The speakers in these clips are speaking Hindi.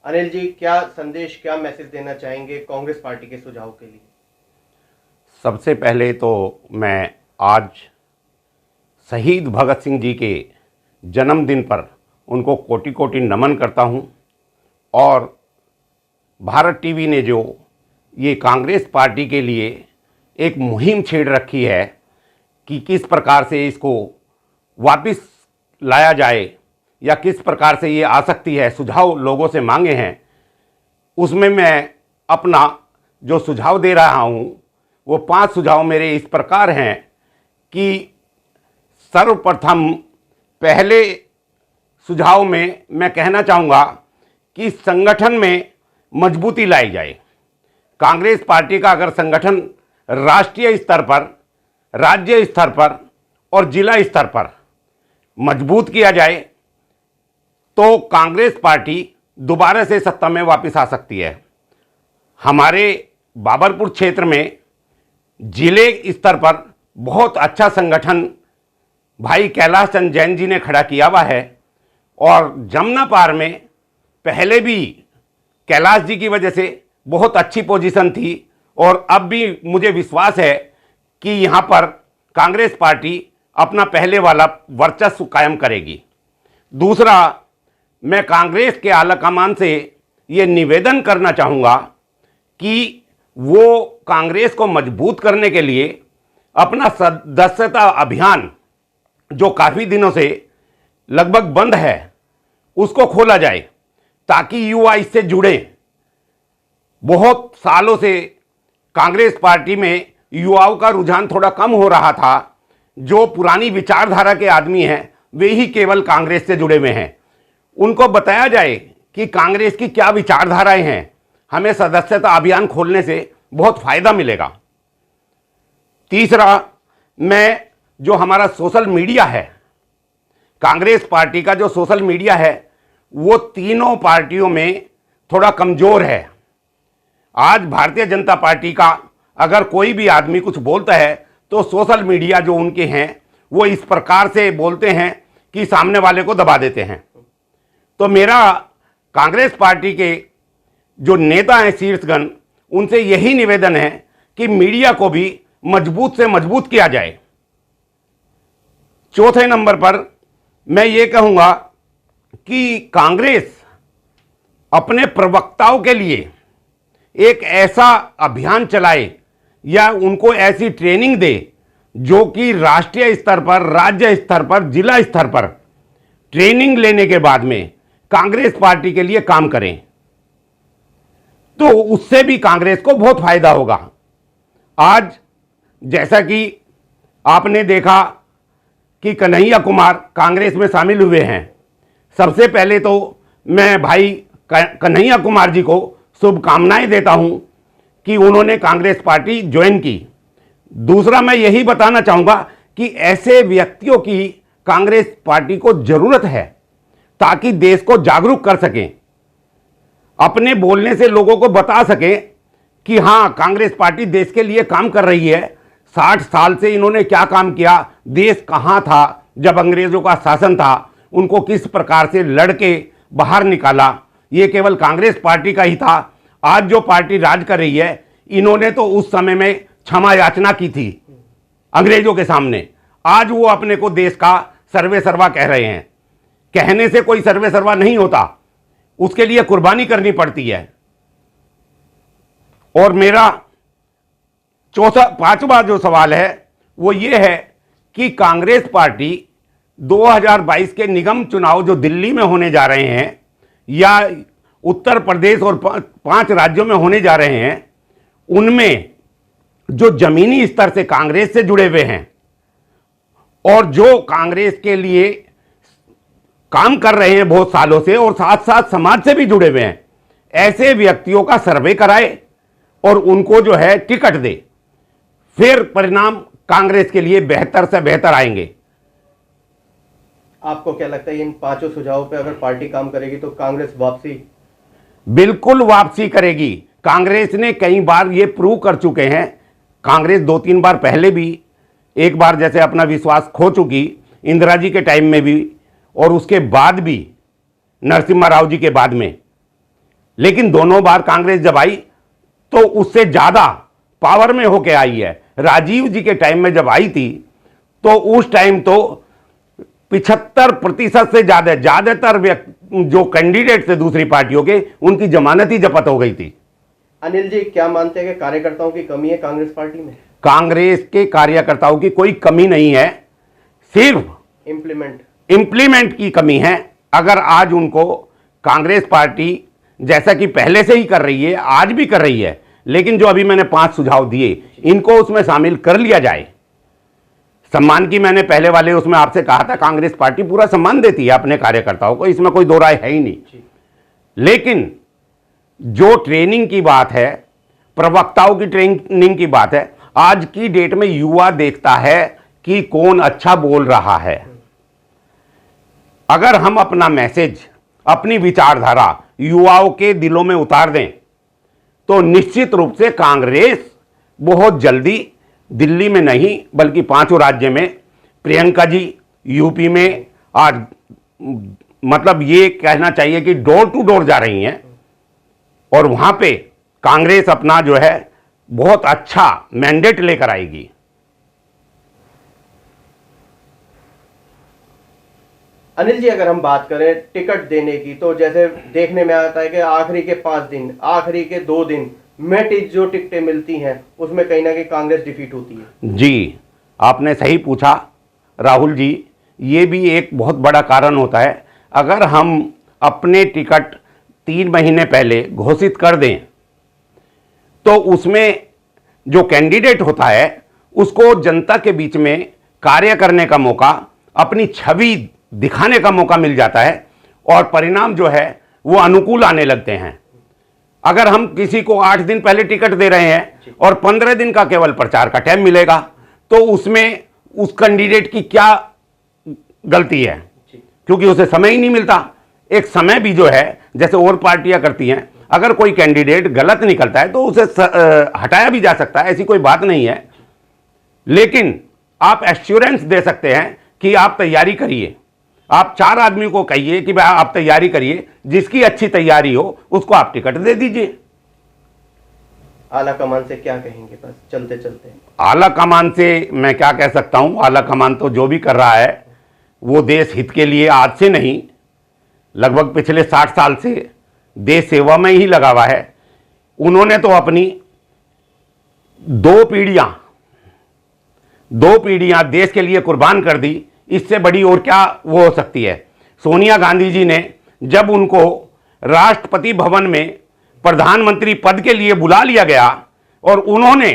अनिल जी, क्या संदेश, क्या मैसेज देना चाहेंगे कांग्रेस पार्टी के सुझाव के लिए? सबसे पहले तो मैं आज शहीद भगत सिंह जी के जन्मदिन पर उनको कोटि कोटि नमन करता हूं। और भारत टीवी ने जो ये कांग्रेस पार्टी के लिए एक मुहिम छेड़ रखी है कि किस प्रकार से इसको वापस लाया जाए या किस प्रकार से ये आ सकती है, सुझाव लोगों से मांगे हैं, उसमें मैं अपना जो सुझाव दे रहा हूं वो 5 सुझाव मेरे इस प्रकार हैं कि सर्वप्रथम पहले सुझाव में मैं कहना चाहूँगा कि संगठन में मजबूती लाई जाए। कांग्रेस पार्टी का अगर संगठन राष्ट्रीय स्तर पर, राज्य स्तर पर और जिला स्तर पर मजबूत किया जाए तो कांग्रेस पार्टी दोबारा से सत्ता में वापस आ सकती है। हमारे बाबरपुर क्षेत्र में जिले स्तर पर बहुत अच्छा संगठन भाई कैलाश चंद जैन जी ने खड़ा किया हुआ है और जमुना पार में पहले भी कैलाश जी की वजह से बहुत अच्छी पोजीशन थी और अब भी मुझे विश्वास है कि यहाँ पर कांग्रेस पार्टी अपना पहले वाला वर्चस्व कायम करेगी। दूसरा, मैं कांग्रेस के आलाकमान से ये निवेदन करना चाहूँगा कि वो कांग्रेस को मजबूत करने के लिए अपना सदस्यता अभियान जो काफ़ी दिनों से लगभग बंद है उसको खोला जाए ताकि युवा इससे जुड़े। बहुत सालों से कांग्रेस पार्टी में युवाओं का रुझान थोड़ा कम हो रहा था। जो पुरानी विचारधारा के आदमी हैं वे ही केवल कांग्रेस से जुड़े हुए हैं। उनको बताया जाए कि कांग्रेस की क्या विचारधाराएं हैं, हमें सदस्यता अभियान खोलने से बहुत फायदा मिलेगा। तीसरा, मैं जो हमारा सोशल मीडिया है, कांग्रेस पार्टी का जो सोशल मीडिया है वो तीनों पार्टियों में थोड़ा कमज़ोर है। आज भारतीय जनता पार्टी का अगर कोई भी आदमी कुछ बोलता है तो सोशल मीडिया जो उनके हैं वो इस प्रकार से बोलते हैं कि सामने वाले को दबा देते हैं। तो मेरा कांग्रेस पार्टी के जो नेता हैं शीर्षगण, उनसे यही निवेदन है कि मीडिया को भी मजबूत से मजबूत किया जाए। चौथे नंबर पर मैं ये कहूँगा कि कांग्रेस अपने प्रवक्ताओं के लिए एक ऐसा अभियान चलाए या उनको ऐसी ट्रेनिंग दे जो कि राष्ट्रीय स्तर पर, राज्य स्तर पर, जिला स्तर पर ट्रेनिंग लेने के बाद में कांग्रेस पार्टी के लिए काम करें, तो उससे भी कांग्रेस को बहुत फायदा होगा। आज जैसा कि आपने देखा कि कन्हैया कुमार कांग्रेस में शामिल हुए हैं। सबसे पहले तो मैं भाई कन्हैया कुमार जी को शुभकामनाएं देता हूं कि उन्होंने कांग्रेस पार्टी ज्वाइन की। दूसरा, मैं यही बताना चाहूँगा कि ऐसे व्यक्तियों की कांग्रेस पार्टी को ज़रूरत है ताकि देश को जागरूक कर सकें, अपने बोलने से लोगों को बता सकें कि हाँ, कांग्रेस पार्टी देश के लिए काम कर रही है। 60 साल से इन्होंने क्या काम किया, देश कहाँ था जब अंग्रेज़ों का शासन था, उनको किस प्रकार से लड़के बाहर निकाला, ये केवल कांग्रेस पार्टी का ही था। आज जो पार्टी राज कर रही है, इन्होंने तो उस समय में क्षमा याचना की थी अंग्रेजों के सामने। आज वो अपने को देश का सर्वे सर्वा कह रहे हैं। कहने से कोई सर्वे सर्वा नहीं होता, उसके लिए कुर्बानी करनी पड़ती है। और मेरा पांचवा जो सवाल है वो ये है कि कांग्रेस पार्टी 2022 के निगम चुनाव जो दिल्ली में होने जा रहे हैं या उत्तर प्रदेश और 5 राज्यों में होने जा रहे हैं, उनमें जो जमीनी स्तर से कांग्रेस से जुड़े हुए हैं और जो कांग्रेस के लिए काम कर रहे हैं बहुत सालों से और साथ साथ समाज से भी जुड़े हुए हैं, ऐसे व्यक्तियों का सर्वे कराए और उनको जो है टिकट दे, फिर परिणाम कांग्रेस के लिए बेहतर से बेहतर आएंगे। आपको क्या लगता है इन 5 सुझावों पे अगर पार्टी काम करेगी तो कांग्रेस वापसी? बिल्कुल वापसी करेगी। कांग्रेस ने कई बार ये प्रूव कर चुके हैं। कांग्रेस 2-3 बार पहले भी, एक बार जैसे अपना विश्वास खो चुकी इंदिरा जी के टाइम में भी और उसके बाद भी नरसिम्हा राव जी के बाद में, लेकिन दोनों बार कांग्रेस जब आई तो उससे ज्यादा पावर में होके आई है। राजीव जी के टाइम में जब आई थी तो उस टाइम तो 75% से ज्यादातर जो कैंडिडेट थे दूसरी पार्टियों के, उनकी जमानत ही जब्त हो गई थी। अनिल जी, क्या मानते हैं कि कार्यकर्ताओं की कमी है कांग्रेस पार्टी में? कांग्रेस के कार्यकर्ताओं की कोई कमी नहीं है, सिर्फ इंप्लीमेंट की कमी है। अगर आज उनको कांग्रेस पार्टी जैसा कि पहले से ही कर रही है, आज भी कर रही है, लेकिन जो अभी मैंने 5 सुझाव दिए इनको उसमें शामिल कर लिया जाए। सम्मान की मैंने पहले वाले उसमें आपसे कहा था, कांग्रेस पार्टी पूरा सम्मान देती है अपने कार्यकर्ताओं को, इसमें कोई दो राय है ही नहीं। लेकिन जो ट्रेनिंग की बात है, प्रवक्ताओं की ट्रेनिंग की बात है, आज की डेट में युवा देखता है कि कौन अच्छा बोल रहा है। अगर हम अपना मैसेज, अपनी विचारधारा युवाओं के दिलों में उतार दें तो निश्चित रूप से कांग्रेस बहुत जल्दी दिल्ली में नहीं बल्कि 5 राज्य में, प्रियंका जी यूपी में आज मतलब ये कहना चाहिए कि डोर टू डोर जा रही हैं और वहां पे कांग्रेस अपना जो है बहुत अच्छा मैंडेट लेकर आएगी। अनिल जी, अगर हम बात करें टिकट देने की, तो जैसे देखने में आता है कि आखिरी के 5 दिन, आखिरी के 2 दिन में जो टिकटें मिलती हैं उसमें कहीं ना कहीं कांग्रेस डिफीट होती है। जी, आपने सही पूछा राहुल जी, ये भी एक बहुत बड़ा कारण होता है। अगर हम अपने टिकट 3 महीने पहले घोषित कर दें तो उसमें जो कैंडिडेट होता है उसको जनता के बीच में कार्य करने का मौका, अपनी छवि दिखाने का मौका मिल जाता है और परिणाम जो है वो अनुकूल आने लगते हैं। अगर हम किसी को 8 दिन पहले टिकट दे रहे हैं और 15 दिन का केवल प्रचार का टाइम मिलेगा तो उसमें उस कैंडिडेट की क्या गलती है, क्योंकि उसे समय ही नहीं मिलता। एक समय भी जो है जैसे और पार्टियां करती हैं, अगर कोई कैंडिडेट गलत निकलता है तो उसे हटाया भी जा सकता है, ऐसी कोई बात नहीं है। लेकिन आप एश्योरेंस दे सकते हैं कि आप तैयारी करिए, आप 4 आदमी को कहिए कि भाई आप तैयारी करिए, जिसकी अच्छी तैयारी हो उसको आप टिकट दे दीजिए। आला कमान से क्या कहेंगे बस चलते चलते? आला कमान से मैं क्या कह सकता हूं, आला कमान तो जो भी कर रहा है वो देश हित के लिए आज से नहीं, लगभग पिछले 60 साल से देश सेवा में ही लगा हुआ है। उन्होंने तो अपनी 2 पीढ़ियां देश के लिए कुर्बान कर दी, इससे बड़ी और क्या वो हो सकती है। सोनिया गांधी जी ने जब उनको राष्ट्रपति भवन में प्रधानमंत्री पद के लिए बुला लिया गया और उन्होंने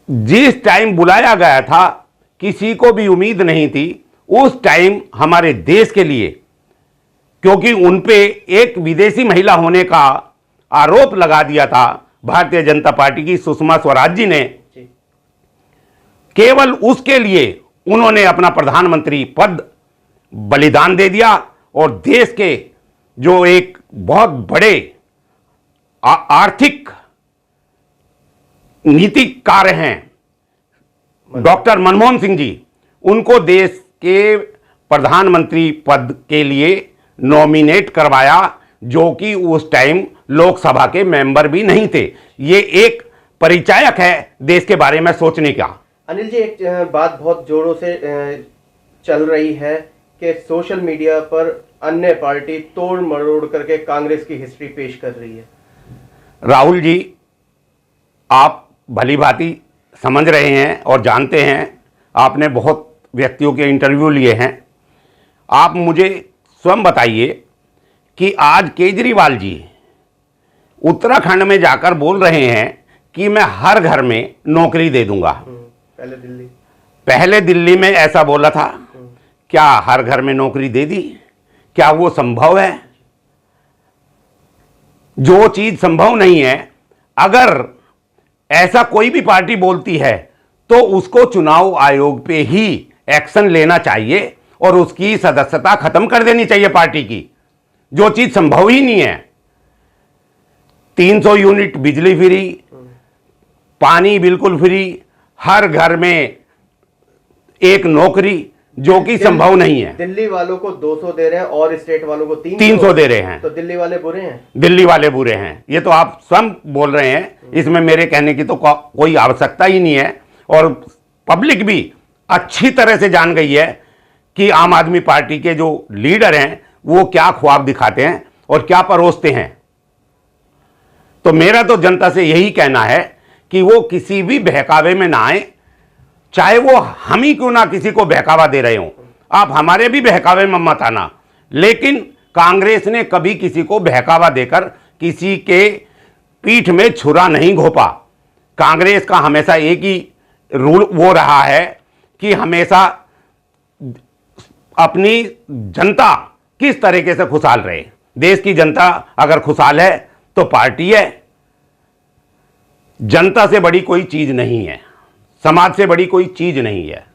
जिस टाइम बुलाया गया था किसी को भी उम्मीद नहीं थी उस टाइम हमारे देश के लिए, क्योंकि उनपे एक विदेशी महिला होने का आरोप लगा दिया था भारतीय जनता पार्टी की सुषमा स्वराज जी ने, केवल उसके लिए उन्होंने अपना प्रधानमंत्री पद बलिदान दे दिया और देश के जो एक बहुत बड़े आर्थिक नीतिकार हैं डॉक्टर मनमोहन सिंह जी, उनको देश के प्रधानमंत्री पद के लिए नॉमिनेट करवाया, जो कि उस टाइम लोकसभा के मेंबर भी नहीं थे। ये एक परिचायक है देश के बारे में सोचने का। अनिल जी, एक बात बहुत जोरों से चल रही है कि सोशल मीडिया पर अन्य पार्टी तोड़ मरोड़ करके कांग्रेस की हिस्ट्री पेश कर रही है। राहुल जी, आप भली भांति समझ रहे हैं और जानते हैं, आपने बहुत व्यक्तियों के इंटरव्यू लिए हैं। आप मुझे स्वयं बताइए कि आज केजरीवाल जी उत्तराखंड में जाकर बोल रहे हैं कि मैं हर घर में नौकरी दे दूंगा। पहले दिल्ली में ऐसा बोला था, क्या हर घर में नौकरी दे दी? क्या वो संभव है? जो चीज संभव नहीं है, अगर ऐसा कोई भी पार्टी बोलती है तो उसको चुनाव आयोग पे ही एक्शन लेना चाहिए और उसकी सदस्यता खत्म कर देनी चाहिए पार्टी की। जो चीज संभव ही नहीं है, 300 यूनिट बिजली फ्री, पानी बिल्कुल फ्री, हर घर में एक नौकरी, जो कि संभव नहीं है। दिल्ली वालों को 200 दे रहे हैं और स्टेट वालों को 300 दे रहे हैं, तो दिल्ली वाले बुरे हैं? दिल्ली वाले बुरे हैं, ये तो आप स्वयं बोल रहे हैं, इसमें मेरे कहने की तो कोई आवश्यकता ही नहीं है। और पब्लिक भी अच्छी तरह से जान गई है कि आम आदमी पार्टी के जो लीडर हैं वो क्या ख्वाब दिखाते हैं और क्या परोसते हैं। तो मेरा तो जनता से यही कहना है कि वो किसी भी बहकावे में ना आए, चाहे वो हम ही क्यों ना किसी को बहकावा दे रहे हों। आप हमारे भी बहकावे में मत आना, लेकिन कांग्रेस ने कभी किसी को बहकावा देकर किसी के पीठ में छुरा नहीं घोंपा। कांग्रेस का हमेशा एक ही रूल वो रहा है कि हमेशा अपनी जनता किस तरीके से खुशहाल रहे। देश की जनता अगर खुशहाल है तो पार्टी है। जनता से बड़ी कोई चीज नहीं है, समाज से बड़ी कोई चीज नहीं है।